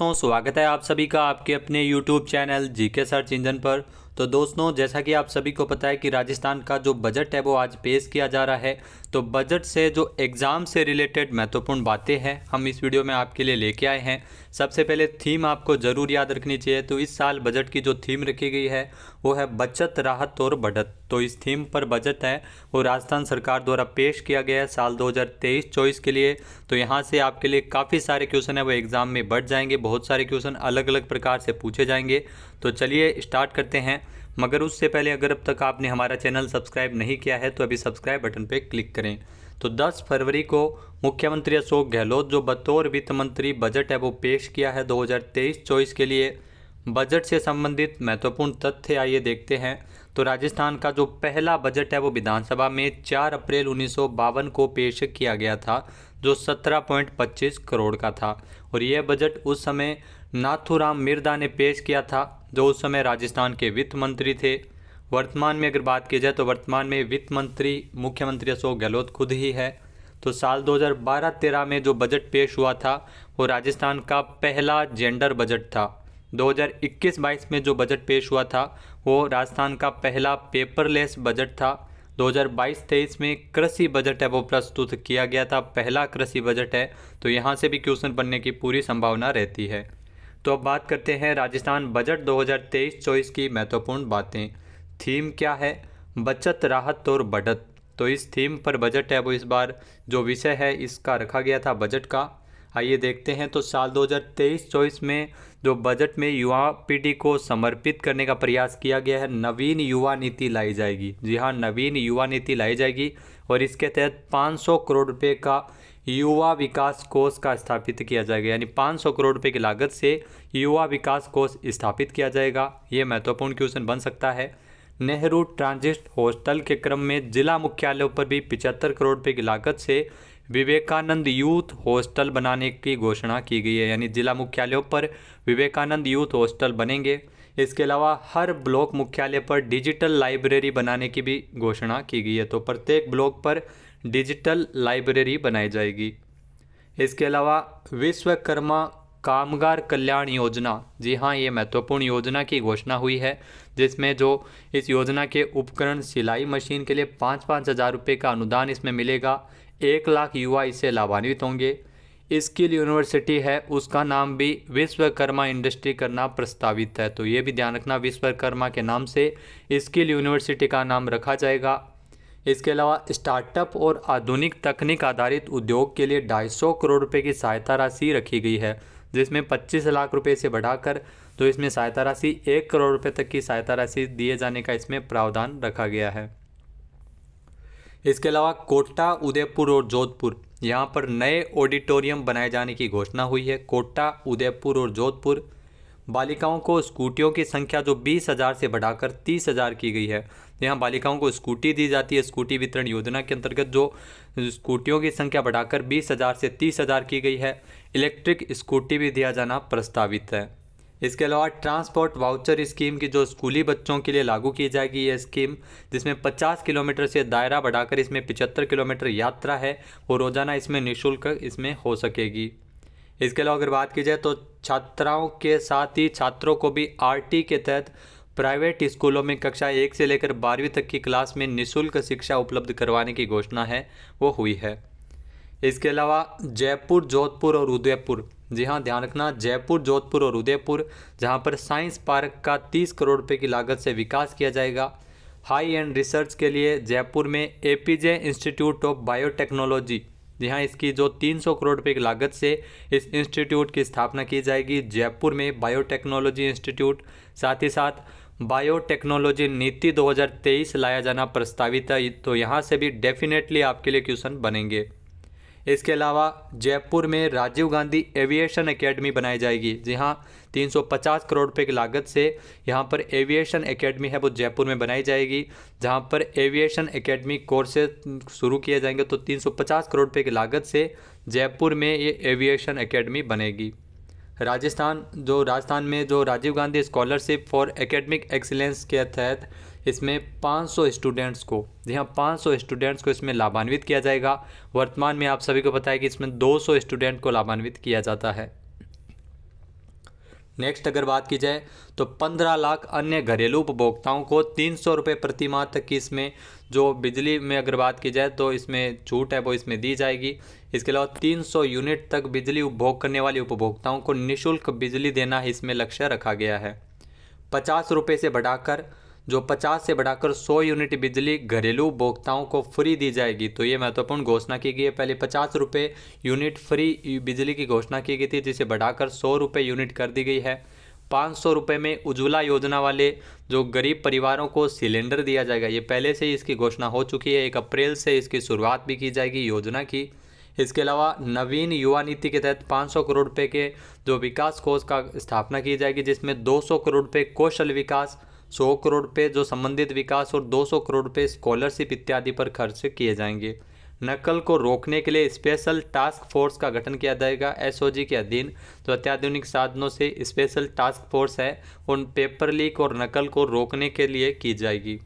दोस्तों, स्वागत है आप सभी का आपके अपने YouTube channel GK search engine पर। तो दोस्तों, जैसा कि आप सभी को पता है कि राजस्थान का जो बजट है वो आज पेश किया जा रहा है। तो बजट से जो एग्ज़ाम से रिलेटेड महत्वपूर्ण बातें हैं हम इस वीडियो में आपके लिए लेके आए हैं। सबसे पहले थीम आपको ज़रूर याद रखनी चाहिए। तो इस साल बजट की जो थीम रखी गई है वो है बचत, राहत और बढ़त। तो इस थीम पर बजट है वो राजस्थान सरकार द्वारा पेश किया गया है साल 2023-24 के लिए। तो यहाँ से आपके लिए काफ़ी सारे क्वेश्चन है वो एग्ज़ाम में बढ़ जाएंगे, बहुत सारे क्वेश्चन अलग अलग प्रकार से पूछे जाएंगे। तो चलिए स्टार्ट करते हैं। मगर उससे पहले अगर अब तक आपने हमारा चैनल सब्सक्राइब नहीं किया है तो अभी सब्सक्राइब बटन पर क्लिक करें। तो 10 फरवरी को मुख्यमंत्री अशोक गहलोत जो बतौर वित्त मंत्री बजट है वो पेश किया है 2023-24 के लिए। बजट से संबंधित महत्वपूर्ण तथ्य आइए देखते हैं। तो राजस्थान का जो पहला बजट है वो विधानसभा में 4 अप्रैल 1952 को पेश किया गया था, जो 17.25 करोड़ का था। और यह बजट उस समय नाथूराम मिर्धा ने पेश किया था, जो उस समय राजस्थान के वित्त मंत्री थे। वर्तमान में अगर बात की जाए तो वर्तमान में वित्त मंत्री मुख्यमंत्री अशोक गहलोत खुद ही है। तो साल 2012-13 में जो बजट पेश हुआ था वो राजस्थान का पहला जेंडर बजट था। 2021-22 में जो बजट पेश हुआ था वो राजस्थान का पहला पेपरलेस बजट था। 2022-23 में कृषि बजट है वो प्रस्तुत किया गया था, पहला कृषि बजट है। तो यहाँ से भी क्वेश्चन बनने की पूरी संभावना रहती है। तो अब बात करते हैं राजस्थान बजट 2023-24 की महत्वपूर्ण बातें। थीम क्या है? बचत, राहत और बढ़त। तो इस थीम पर बजट है वो इस बार जो विषय है इसका रखा गया था बजट का। आइए देखते हैं। तो साल 2023-24 में जो बजट में युवा पीढ़ी को समर्पित करने का प्रयास किया गया है, नवीन युवा नीति लाई जाएगी। जी हाँ, नवीन युवा नीति लाई जाएगी और इसके तहत 500 करोड़ रुपए का युवा विकास कोष का स्थापित किया जाएगा। यानी 500 करोड़ रुपए की लागत से युवा विकास कोष स्थापित किया जाएगा। ये महत्वपूर्ण क्वेश्चन बन सकता है। नेहरू ट्रांजिट हॉस्टल के क्रम में जिला मुख्यालयों पर भी 75 करोड़ रुपए की लागत से विवेकानंद यूथ हॉस्टल बनाने की घोषणा की गई है। यानी जिला मुख्यालयों पर विवेकानंद यूथ हॉस्टल बनेंगे। इसके अलावा हर ब्लॉक मुख्यालय पर डिजिटल लाइब्रेरी बनाने की भी घोषणा की गई है। तो प्रत्येक ब्लॉक पर डिजिटल लाइब्रेरी बनाई जाएगी। इसके अलावा विश्वकर्मा कामगार कल्याण योजना, जी हाँ, ये महत्वपूर्ण योजना की घोषणा हुई है, जिसमें जो इस योजना के उपकरण सिलाई मशीन के लिए 5-5 हज़ार रुपये का अनुदान इसमें मिलेगा। 1 लाख युवा इससे लाभान्वित होंगे। स्किल यूनिवर्सिटी है उसका नाम भी विश्वकर्मा इंडस्ट्री करना प्रस्तावित है। तो ये भी ध्यान रखना, विश्वकर्मा के नाम से स्किल यूनिवर्सिटी का नाम रखा जाएगा। इसके अलावा स्टार्टअप और आधुनिक तकनीक आधारित उद्योग के लिए 250 करोड़ रुपए की सहायता राशि रखी गई है, जिसमें 25 लाख रुपए से बढ़ाकर तो इसमें सहायता राशि 1 करोड़ रुपए तक की सहायता राशि दिए जाने का इसमें प्रावधान रखा गया है। इसके अलावा कोटा, उदयपुर और जोधपुर, यहाँ पर नए ऑडिटोरियम बनाए जाने की घोषणा हुई है। कोटा, उदयपुर और जोधपुर। बालिकाओं को स्कूटियों की संख्या जो 20,000 से बढ़ाकर 30,000 की गई है। यहाँ बालिकाओं को स्कूटी दी जाती है। स्कूटी वितरण योजना के अंतर्गत जो स्कूटियों की संख्या बढ़ाकर 20,000 से 30,000 की गई है। इलेक्ट्रिक स्कूटी भी दिया जाना प्रस्तावित है। इसके अलावा ट्रांसपोर्ट वाउचर स्कीम की जो स्कूली बच्चों के लिए लागू की जाएगी ये स्कीम, जिसमें 50 किलोमीटर से दायरा बढ़ाकर इसमें 75 किलोमीटर यात्रा है और रोज़ाना इसमें निःशुल्क इसमें हो सकेगी। इसके अलावा अगर बात की जाए तो छात्राओं के साथ ही छात्रों को भी आरटी के तहत प्राइवेट स्कूलों में कक्षा 1 से लेकर 12वीं तक की क्लास में निःशुल्क शिक्षा उपलब्ध करवाने की घोषणा है वो हुई है। इसके अलावा जयपुर, जोधपुर और उदयपुर, जी हाँ, ध्यान रखना, जयपुर, जोधपुर और उदयपुर, जहाँ पर साइंस पार्क का 30 करोड़ रुपए की लागत से विकास किया जाएगा। हाई एंड रिसर्च के लिए जयपुर में एपीजे इंस्टीट्यूट ऑफ बायोटेक्नोलॉजी, जी हाँ, इसकी जो 300 करोड़ रुपए की लागत से इस इंस्टीट्यूट की स्थापना की जाएगी। जयपुर में बायोटेक्नोलॉजी इंस्टीट्यूट, साथ ही साथ बायोटेक्नोलॉजी नीति 2023 लाया जाना प्रस्तावित है। तो यहाँ से भी डेफिनेटली आपके लिए क्वेश्चन बनेंगे। इसके अलावा जयपुर में राजीव गांधी एविएशन एकेडमी बनाई जाएगी। जी हाँ, 350 करोड़ रुपए की लागत से यहाँ पर एविएशन एकेडमी है वो जयपुर में बनाई जाएगी, जहाँ पर एविएशन एकेडमी कोर्सेज शुरू किए जाएंगे। तो 350 करोड़ रुपए की लागत से जयपुर में ये एविएशन एकेडमी बनेगी। राजस्थान में जो Rajiv Gandhi scholarship for academic excellence के तहत इसमें 500 स्टूडेंट्स को, जी हाँ, 500 स्टूडेंट्स को इसमें लाभान्वित किया जाएगा। वर्तमान में आप सभी को पता है कि इसमें 200 स्टूडेंट को लाभान्वित किया जाता है। नेक्स्ट अगर बात की जाए तो 15 लाख अन्य घरेलू उपभोक्ताओं को 300 रुपये प्रति माह तक की इसमें जो बिजली में अगर बात की जाए तो इसमें छूट है वो इसमें दी जाएगी। इसके अलावा 300 यूनिट तक बिजली उपभोग करने वाले उपभोक्ताओं को निःशुल्क बिजली देना इसमें लक्ष्य रखा गया है। 50 रुपये से बढ़ाकर 50 से बढ़ाकर 100 यूनिट बिजली घरेलू उपभोक्ताओं को फ्री दी जाएगी। तो ये महत्वपूर्ण घोषणा की गई है। पहले 50 रुपये यूनिट फ्री बिजली की घोषणा की गई थी, जिसे बढ़ाकर 100 रुपये यूनिट कर दी गई है। 500 रुपये में उज्ज्वला योजना वाले जो गरीब परिवारों को सिलेंडर दिया जाएगा। ये पहले से ही इसकी घोषणा हो चुकी है, 1 अप्रैल से इसकी शुरुआत भी की जाएगी योजना की। इसके अलावा नवीन युवा नीति के तहत 500 करोड़ रुपये के जो विकास कोष का स्थापना की जाएगी, जिसमें 200 करोड़ रुपये कौशल विकास, 100 करोड़ रुपये जो संबंधित विकास और 200 करोड़ रुपये स्कॉलरशिप इत्यादि पर खर्च किए जाएंगे। नकल को रोकने के लिए स्पेशल टास्क फोर्स का गठन किया जाएगा एसओजी के अधीन। जो अत्याधुनिक साधनों से स्पेशल टास्क फोर्स है उन पेपर लीक और नकल को रोकने के लिए की जाएगी।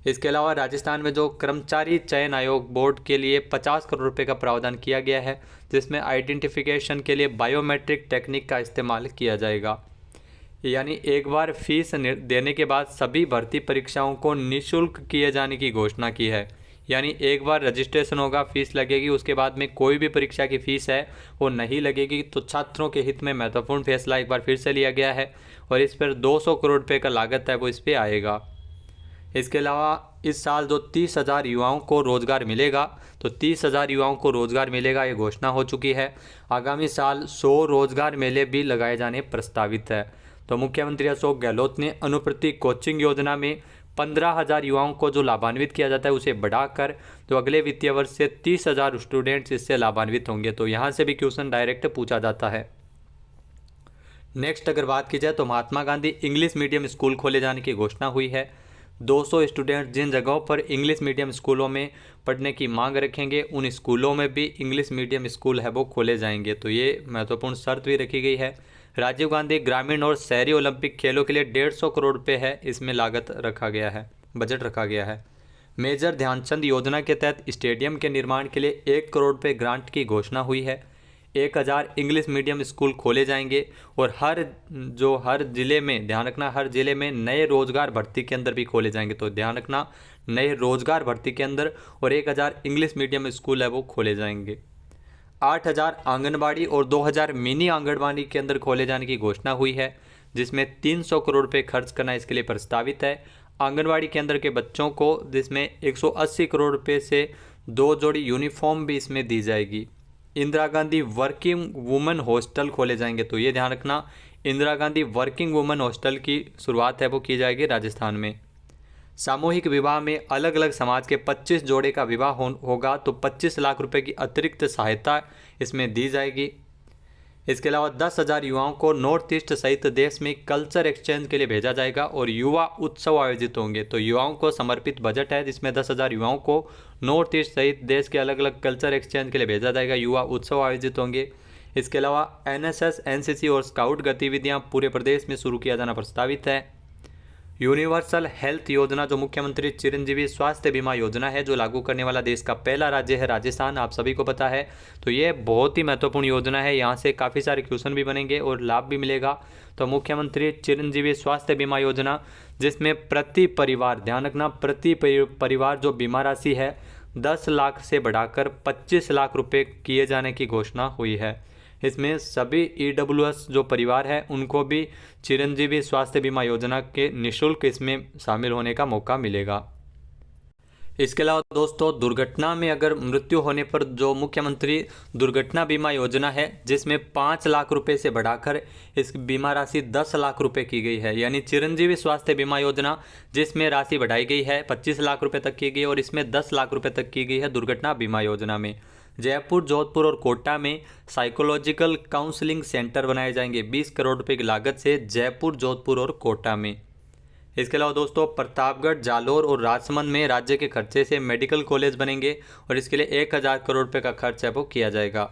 इसके अलावा राजस्थान में जो कर्मचारी चयन आयोग बोर्ड के लिए 50 करोड़ रुपए का प्रावधान किया गया है, जिसमें आइडेंटिफिकेशन के लिए बायोमेट्रिक टेक्निक का इस्तेमाल किया जाएगा। यानी एक बार फीस देने के बाद सभी भर्ती परीक्षाओं को निःशुल्क किए जाने की घोषणा की है। यानी एक बार रजिस्ट्रेशन होगा, फीस लगेगी, उसके बाद में कोई भी परीक्षा की फ़ीस है वो नहीं लगेगी। तो छात्रों के हित में महत्वपूर्ण फैसला एक बार फिर से लिया गया है और इस पर 200 करोड़ रुपये का लागत है वो इस पर आएगा। इसके अलावा इस साल जो 30,000 युवाओं को रोज़गार मिलेगा, तो 30,000 युवाओं को रोज़गार मिलेगा, ये घोषणा हो चुकी है। आगामी साल 100 रोज़गार मेले भी लगाए जाने प्रस्तावित है। तो मुख्यमंत्री अशोक गहलोत ने अनुप्रति कोचिंग योजना में 15,000 युवाओं को जो लाभान्वित किया जाता है उसे बढ़ाकर जो अगले वित्तीय वर्ष से 30,000 स्टूडेंट्स इससे लाभान्वित होंगे। तो यहाँ से भी क्वेश्चन डायरेक्ट पूछा जाता है। नेक्स्ट अगर बात की जाए तो Mahatma Gandhi English medium school खोले जाने की घोषणा हुई है। 200 स्टूडेंट जिन जगहों पर इंग्लिश मीडियम स्कूलों में पढ़ने की मांग रखेंगे उन स्कूलों में भी इंग्लिश मीडियम स्कूल है वो खोले जाएंगे। तो ये महत्वपूर्ण शर्त भी रखी गई है। राजीव गांधी ग्रामीण और शहरी ओलंपिक खेलों के लिए 150 करोड़ रुपये है इसमें लागत रखा गया है, बजट रखा गया है। मेजर ध्यानचंद योजना के तहत स्टेडियम के निर्माण के लिए 1 करोड़ रुपये ग्रांट की घोषणा हुई है। 1000 इंग्लिश मीडियम स्कूल खोले जाएंगे और हर ज़िले में, ध्यान रखना, हर ज़िले में नए रोज़गार भर्ती केंद्र भी खोले जाएंगे। तो ध्यान रखना, नए रोज़गार भर्ती केंद्र और 1000 इंग्लिश मीडियम स्कूल है वो खोले जाएंगे। 8000 आंगनबाड़ी और 2000 मिनी आंगनबाड़ी केंद्र खोले जाने की घोषणा हुई है, जिसमें 300 करोड़ रुपये खर्च करना इसके लिए प्रस्तावित है। आंगनबाड़ी केंद्र के बच्चों को जिसमें 180 करोड़ रुपये से 2 जोड़ी यूनिफॉर्म भी इसमें दी जाएगी। Indira Gandhi working women hostel खोले जाएंगे। तो ये ध्यान रखना, Indira Gandhi working women hostel की शुरुआत है वो की जाएगी राजस्थान में। सामूहिक विवाह में अलग अलग समाज के 25 जोड़े का विवाह होगा तो 25 लाख रुपए की अतिरिक्त सहायता इसमें दी जाएगी। इसके अलावा 10,000 युवाओं को नॉर्थ ईस्ट सहित देश में कल्चर एक्सचेंज के लिए भेजा जाएगा और युवा उत्सव आयोजित होंगे। तो युवाओं को समर्पित बजट है, जिसमें 10,000 युवाओं को नॉर्थ ईस्ट सहित देश के अलग अलग कल्चर एक्सचेंज के लिए भेजा जाएगा, युवा उत्सव आयोजित होंगे। इसके अलावा एनएसएस, एनसीसी और स्काउट गतिविधियां पूरे प्रदेश में शुरू किया जाना प्रस्तावित है। यूनिवर्सल हेल्थ योजना जो मुख्यमंत्री चिरंजीवी स्वास्थ्य बीमा योजना है, जो लागू करने वाला देश का पहला राज्य है राजस्थान, आप सभी को पता है। तो ये बहुत ही महत्वपूर्ण योजना है, यहाँ से काफ़ी सारे क्वेश्चन भी बनेंगे और लाभ भी मिलेगा। तो मुख्यमंत्री चिरंजीवी स्वास्थ्य बीमा योजना, जिसमें प्रति परिवार, ध्यान रखना, प्रति परिवार जो बीमा राशि है 10 लाख से बढ़ाकर 25 लाख रुपये किए जाने की घोषणा हुई है। इसमें सभी ईडब्ल्यूएस जो परिवार है उनको भी चिरंजीवी स्वास्थ्य बीमा योजना के निःशुल्क इसमें शामिल होने का मौका मिलेगा। इसके अलावा दोस्तों, दुर्घटना में अगर मृत्यु होने पर जो मुख्यमंत्री दुर्घटना बीमा योजना है, जिसमें 5 लाख रुपए से बढ़ाकर इस बीमा राशि 10 लाख रुपए की गई है। यानी चिरंजीवी स्वास्थ्य बीमा योजना जिसमें राशि बढ़ाई गई है 25 लाख रुपए तक की गई और इसमें 10 लाख रुपए तक की गई है दुर्घटना बीमा योजना में। जयपुर, जोधपुर और कोटा में साइकोलॉजिकल काउंसलिंग सेंटर बनाए जाएंगे 20 करोड़ रुपए की लागत से, जयपुर, जोधपुर और कोटा में। इसके अलावा दोस्तों, प्रतापगढ़, जालोर और राजसमंद में राज्य के खर्चे से मेडिकल कॉलेज बनेंगे और इसके लिए 1000 करोड़ रुपए का खर्च है वो किया जाएगा।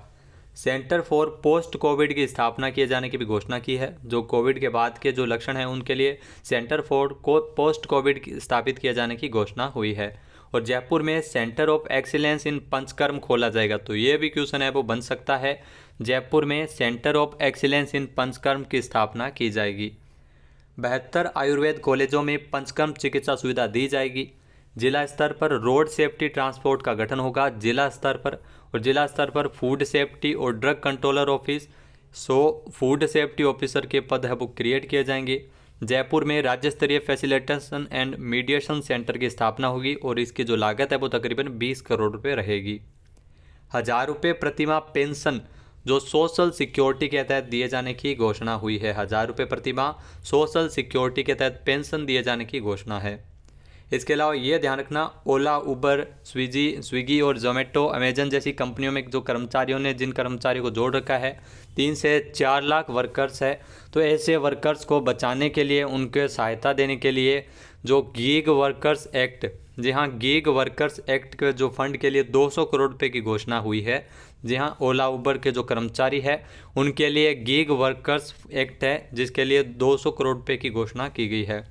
सेंटर फॉर पोस्ट कोविड की स्थापना किए जाने की भी घोषणा की है। जो कोविड के बाद के जो लक्षण हैं उनके लिए सेंटर फॉर पोस्ट कोविड स्थापित किए जाने की घोषणा हुई है। और जयपुर में centre of excellence in panchakarma खोला जाएगा। तो ये भी क्वेश्चन है वो बन सकता है, जयपुर में centre of excellence in panchakarma की स्थापना की जाएगी। 72 आयुर्वेद कॉलेजों में पंचकर्म चिकित्सा सुविधा दी जाएगी। जिला स्तर पर रोड सेफ्टी ट्रांसपोर्ट का गठन होगा जिला स्तर पर, और जिला स्तर पर फूड सेफ्टी और drug controller office 100 food safety officer के पद है वो क्रिएट किए जाएंगे। जयपुर में राज्य स्तरीय फैसिलिटेशन एंड मीडिएशन सेंटर की स्थापना होगी और इसकी जो लागत है वो तकरीबन 20 करोड़ रुपए रहेगी। 1000 रुपये प्रतिमाह पेंशन जो सोशल सिक्योरिटी के तहत दिए जाने की घोषणा हुई है। 1000 रुपये प्रतिमाह सोशल सिक्योरिटी के तहत पेंशन दिए जाने की घोषणा है। इसके अलावा ये ध्यान रखना, ओला, उबर, स्विगी और जोमेटो, अमेजन जैसी कंपनियों में जो कर्मचारियों ने जिन कर्मचारियों को जोड़ रखा है 3 से 4 लाख वर्कर्स है, तो ऐसे वर्कर्स को बचाने के लिए, उनके सहायता देने के लिए जो गीग वर्कर्स एक्ट, जी हाँ, गीग वर्कर्स एक्ट के जो फंड के लिए 200 करोड़ रुपए की घोषणा हुई है। जी हाँ, ओला उबर के जो कर्मचारी है उनके लिए गीग वर्कर्स एक्ट है जिसके लिए 200 करोड़ रुपए की घोषणा की गई है।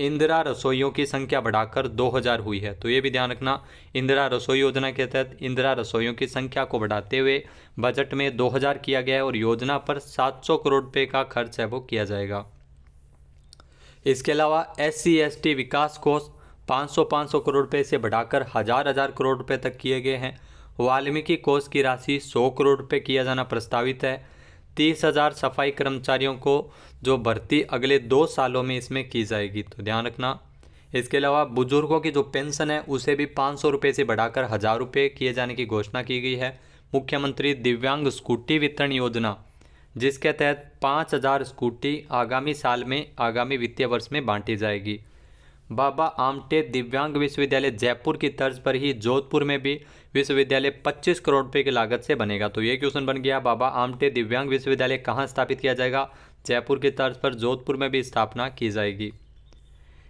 इंदिरा रसोइयों की संख्या बढ़ाकर 2000 हुई है, तो ये भी ध्यान रखना, इंदिरा रसोई योजना के तहत इंदिरा रसोइयों की संख्या को बढ़ाते हुए बजट में 2000 किया गया है और योजना पर 700 करोड़ रुपए का खर्च है वो किया जाएगा। इसके अलावा SC/ST विकास कोष 500 करोड़ रुपए से बढ़ाकर हजार करोड़ रुपए तक किए गए हैं। वाल्मीकि कोष की राशि 100 करोड़ रुपए किया जाना प्रस्तावित है। 30,000 सफाई कर्मचारियों को जो भर्ती अगले 2 सालों में इसमें की जाएगी, तो ध्यान रखना। इसके अलावा बुजुर्गों की जो पेंशन है उसे भी 500 रुपये से बढ़ाकर 1000 रुपये किए जाने की घोषणा की गई है। मुख्यमंत्री दिव्यांग स्कूटी वितरण योजना जिसके तहत 5000 स्कूटी आगामी वित्तीय वर्ष में बांटी जाएगी। बाबा आमटे दिव्यांग विश्वविद्यालय जयपुर की तर्ज पर ही जोधपुर में भी विश्वविद्यालय 25 करोड़ रुपए की लागत से बनेगा। तो ये क्वेश्चन बन गया, बाबा आमटे दिव्यांग विश्वविद्यालय कहाँ स्थापित किया जाएगा? जयपुर की तर्ज पर जोधपुर में भी स्थापना की जाएगी।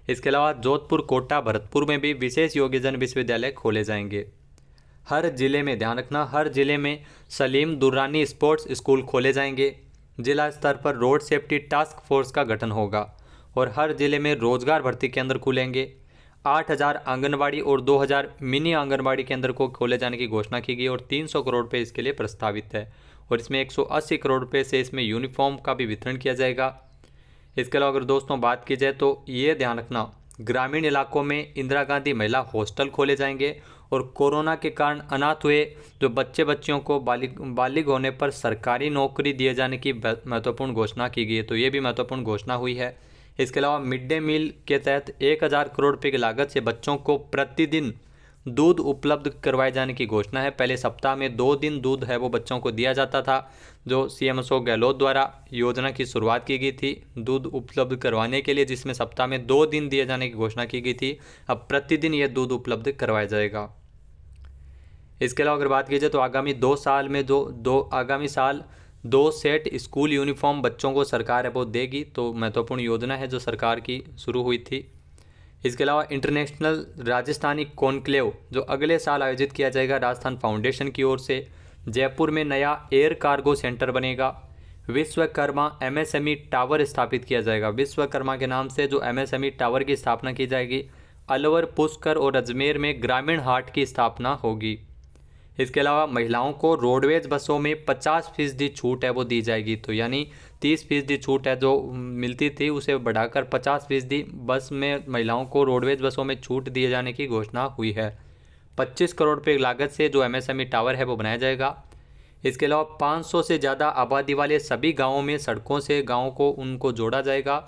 इसके अलावा जोधपुर, कोटा, भरतपुर में भी विशेष योग्यजन विश्वविद्यालय खोले जाएंगे। हर जिले में, ध्यान रखना, हर जिले में सलीम दुर्रानी स्पोर्ट्स स्कूल खोले जाएंगे। जिला स्तर पर रोड सेफ्टी टास्क फोर्स का गठन होगा और हर जिले में रोजगार भर्ती केंद्र खुलेंगे। 8000 आंगनबाड़ी और 2000 मिनी आंगनबाड़ी केंद्र को खोले जाने की घोषणा की गई और 300 करोड़ रुपये इसके लिए प्रस्तावित है और इसमें 180 करोड़ रुपये से इसमें यूनिफॉर्म का भी वितरण किया जाएगा। इसके अलावा अगर दोस्तों बात की जाए तो ये ध्यान रखना, ग्रामीण इलाकों में इंदिरा गांधी महिला हॉस्टल खोले जाएंगे और कोरोना के कारण अनाथ हुए जो बच्चियों को बालिग होने पर सरकारी नौकरी दिए जाने की महत्वपूर्ण घोषणा की गई है। तो ये भी महत्वपूर्ण घोषणा हुई है। इसके अलावा मिड डे मील के तहत 1000 करोड़ रुपये की लागत से बच्चों को प्रतिदिन दूध उपलब्ध करवाए जाने की घोषणा है। पहले सप्ताह में 2 दिन दूध है वो बच्चों को दिया जाता था, जो CM गहलोत द्वारा योजना की शुरुआत की गई थी दूध उपलब्ध करवाने के लिए, जिसमें सप्ताह में 2 दिन दिए जाने की घोषणा की गई थी। अब प्रतिदिन यह दूध उपलब्ध करवाया जाएगा। इसके अलावा अगर बात की जाए तो आगामी 2 साल में आगामी साल 2 सेट स्कूल यूनिफॉर्म बच्चों को सरकार है वो देगी। तो महत्वपूर्ण योजना है जो सरकार की शुरू हुई थी। इसके अलावा इंटरनेशनल राजस्थानी कॉन्क्लेव जो अगले साल आयोजित किया जाएगा राजस्थान फाउंडेशन की ओर से। जयपुर में नया एयर कार्गो सेंटर बनेगा। विश्वकर्मा MSME टावर स्थापित किया जाएगा। विश्वकर्मा के नाम से जो MSME टावर की स्थापना की जाएगी। अलवर, पुष्कर और अजमेर में ग्रामीण हाट की स्थापना होगी। इसके अलावा महिलाओं को रोडवेज बसों में 50% छूट है वो दी जाएगी। तो यानी 30% छूट है जो मिलती थी उसे बढ़ाकर 50% बस में महिलाओं को रोडवेज बसों में छूट दिए जाने की घोषणा हुई है। 25 करोड़ रुपये की लागत से जो MSME टावर है वो बनाया जाएगा। इसके अलावा 500 से ज़्यादा आबादी वाले सभी गाँवों में सड़कों से गाँव को उनको जोड़ा जाएगा।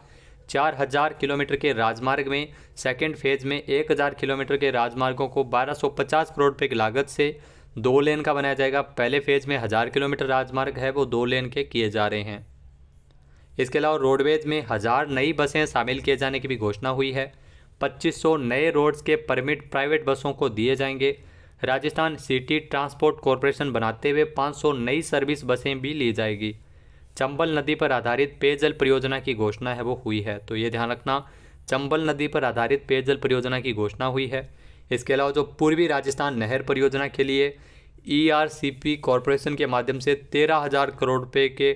4000 किलोमीटर के राजमार्ग में सेकेंड फेज में 1000 किलोमीटर के राजमार्गों को 1250 करोड़ रुपये की लागत से 2 लेन का बनाया जाएगा। पहले फेज में 1000 किलोमीटर राजमार्ग है वो 2 लेन के किए जा रहे हैं। इसके अलावा रोडवेज में 1000 नई बसें शामिल किए जाने की भी घोषणा हुई है। 2500 नए रोड्स के परमिट प्राइवेट बसों को दिए जाएंगे। राजस्थान सिटी ट्रांसपोर्ट कॉरपोरेशन बनाते हुए 500 नई सर्विस बसें भी ली जाएगी। चंबल नदी पर आधारित पेयजल परियोजना की घोषणा है वो हुई है। तो ये ध्यान रखना, चंबल नदी पर आधारित पेयजल परियोजना की घोषणा हुई है। इसके अलावा जो पूर्वी राजस्थान नहर परियोजना के लिए ERCP कॉरपोरेशन के माध्यम से 13,000 करोड़ रुपये के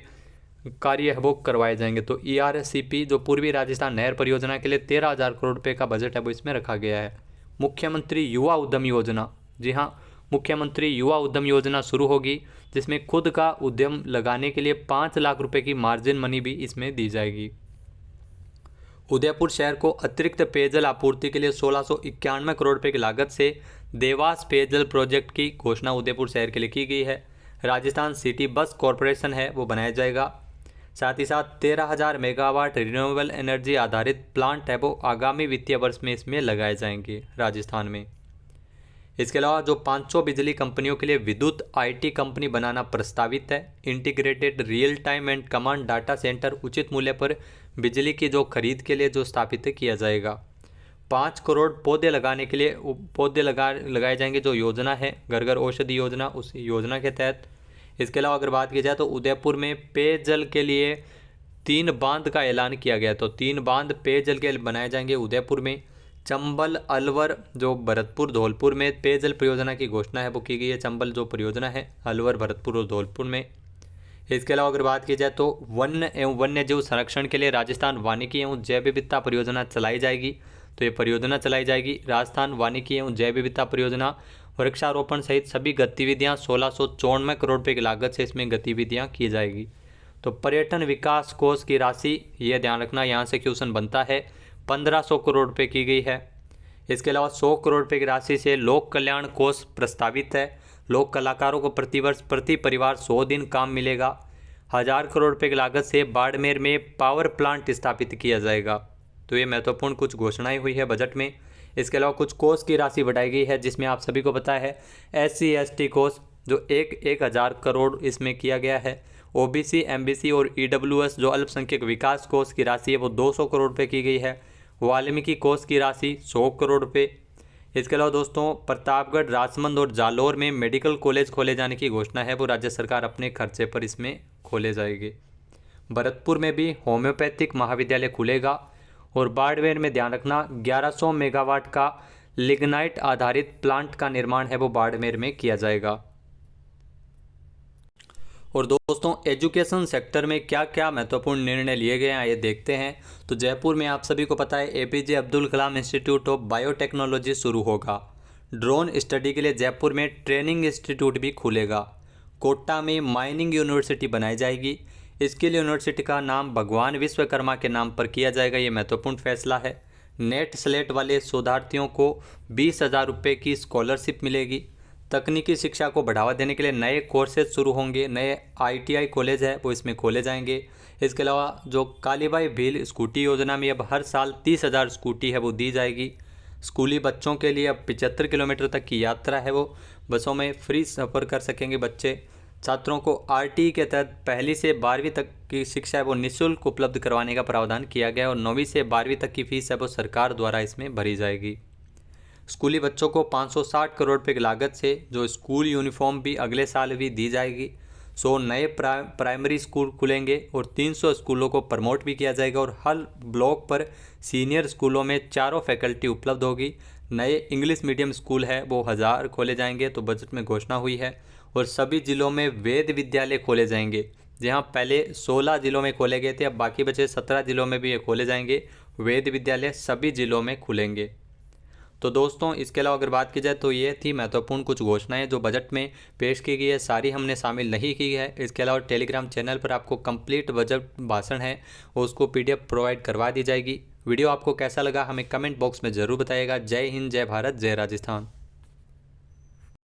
कार्य है वो करवाए जाएंगे। तो ERCP जो पूर्वी राजस्थान नहर परियोजना के लिए 13,000 करोड़ रुपये का बजट है वो इसमें रखा गया है। मुख्यमंत्री युवा उद्यम योजना। जी हाँ, मुख्यमंत्री युवा उद्यम योजना शुरू होगी, जिसमें खुद का उद्यम लगाने के लिए 5 लाख रुपए की मार्जिन मनी भी इसमें दी जाएगी। उदयपुर शहर को अतिरिक्त पेयजल आपूर्ति के लिए 1691 करोड़ रुपए की लागत से देवास पेयजल प्रोजेक्ट की घोषणा उदयपुर शहर के लिए की गई है। राजस्थान सिटी बस कॉरपोरेशन है वो बनाया जाएगा। साथ ही साथ 13,000 मेगावाट रिन्यूएबल एनर्जी आधारित प्लांट है वो आगामी वित्तीय वर्ष में इसमें लगाए जाएंगे राजस्थान में। इसके अलावा जो 500 बिजली कंपनियों के लिए विद्युत आईटी कंपनी बनाना प्रस्तावित है। Integrated real time and command data centre उचित मूल्य पर बिजली की जो खरीद के लिए जो स्थापित किया जाएगा। 5 करोड़ पौधे लगाने के लिए पौधे लगाए जाएंगे जो योजना है घर घर औषधि योजना, उस योजना के तहत। इसके अलावा अगर बात की जाए तो उदयपुर में पेयजल के लिए 3 बांध का ऐलान किया गया, तो 3 बांध पेयजल के लिए बनाए जाएंगे उदयपुर में। चंबल, अलवर, जो भरतपुर, धौलपुर में पेयजल परियोजना की घोषणा है वो की गई है। चंबल जो परियोजना है अलवर, भरतपुर और धौलपुर में। इसके अलावा अगर बात की जाए तो वन्य एवं वन्यजीव संरक्षण के लिए राजस्थान वानिकी एवं जैव विविधता परियोजना चलाई जाएगी। तो ये परियोजना चलाई जाएगी राजस्थान वानिकी एवं जैव विविधता परियोजना। वृक्षारोपण सहित सभी गतिविधियाँ 1694 करोड़ रुपये की लागत से इसमें गतिविधियाँ की जाएगी। तो पर्यटन विकास कोष की राशि, ये ध्यान रखना, यहाँ से क्वेश्चन बनता है, 1500 करोड़ रुपये की गई है। इसके अलावा 100 करोड़ रुपये की राशि से लोक कल्याण कोष प्रस्तावित है। लोक कलाकारों को प्रतिवर्ष प्रति परिवार 100 दिन काम मिलेगा। 1000 करोड़ रुपये की लागत से बाड़मेर में पावर प्लांट स्थापित किया जाएगा। तो ये महत्वपूर्ण कुछ घोषणाएं हुई है बजट में। इसके अलावा कुछ कोष की राशि बढ़ाई गई है, जिसमें आप सभी को पता है SC/ST कोष जो 1000 करोड़ इसमें किया गया है। OBC, MBC और EWS जो अल्पसंख्यक विकास कोष की राशि है वो 200 करोड़ रुपये की गई है। वाल्मीकि कोष की राशि 100 करोड़ रुपये। इसके अलावा दोस्तों प्रतापगढ़, राजसमंद और जालौर में मेडिकल कॉलेज खोले जाने की घोषणा है वो राज्य सरकार अपने खर्चे पर इसमें खोले जाएगी। भरतपुर में भी होम्योपैथिक महाविद्यालय खुलेगा। और बाड़मेर में ध्यान रखना 1100 मेगावाट का लिग्नाइट आधारित प्लांट का निर्माण है वो बाड़मेर में किया जाएगा। और दोस्तों एजुकेशन सेक्टर में क्या क्या महत्वपूर्ण निर्णय लिए गए हैं ये देखते हैं। तो जयपुर में आप सभी को पता है APJ Abdul Kalam institute of biotechnology शुरू होगा। ड्रोन स्टडी के लिए जयपुर में ट्रेनिंग इंस्टीट्यूट भी खुलेगा। कोटा में माइनिंग यूनिवर्सिटी बनाई जाएगी। स्किल यूनिवर्सिटी का नाम भगवान विश्वकर्मा के नाम पर किया जाएगा, ये महत्वपूर्ण फैसला है। नेट स्लेट वाले शोधार्थियों को 20,000 रुपये की स्कॉलरशिप मिलेगी। तकनीकी शिक्षा को बढ़ावा देने के लिए नए कोर्सेज शुरू होंगे। नए ITI कॉलेज है वो इसमें खोले जाएंगे। इसके अलावा जो कालीबाई भील स्कूटी योजना में अब हर साल 30,000 स्कूटी है वो दी जाएगी। स्कूली बच्चों के लिए अब 75 किलोमीटर तक की यात्रा है वो बसों में फ्री सफ़र कर सकेंगे बच्चे। छात्रों को RTE के तहत 1ली से 12वीं तक की शिक्षा है वो निःशुल्क उपलब्ध करवाने का प्रावधान किया गया है। और 9वीं से 12वीं तक की फीस है वो सरकार द्वारा इसमें भरी जाएगी। स्कूली बच्चों को 560 करोड़ रुपये की लागत से जो स्कूल यूनिफॉर्म भी अगले साल भी दी जाएगी। 100 नए प्राइमरी स्कूल खुलेंगे और 300 स्कूलों को प्रमोट भी किया जाएगा। और हर ब्लॉक पर सीनियर स्कूलों में 4 फैकल्टी उपलब्ध होगी। नए इंग्लिश मीडियम स्कूल है वो 1000 खोले जाएंगे, तो बजट में घोषणा हुई है। और सभी जिलों में वेद विद्यालय खोले जाएंगे। जहाँ पहले 16 जिलों में खोले गए थे, अब बाकी बचे 17 जिलों में भी ये खोले जाएंगे। वेद विद्यालय सभी जिलों में खुलेंगे। तो दोस्तों इसके अलावा अगर बात की जाए तो ये थी महत्वपूर्ण कुछ घोषणाएं जो बजट में पेश की गई है। सारी हमने शामिल नहीं की है। इसके अलावा टेलीग्राम चैनल पर आपको कंप्लीट बजट भाषण है उसको PDF प्रोवाइड करवा दी जाएगी। वीडियो आपको कैसा लगा हमें कमेंट बॉक्स में ज़रूर बताइएगा। जय हिंद, जय भारत, जय राजस्थान।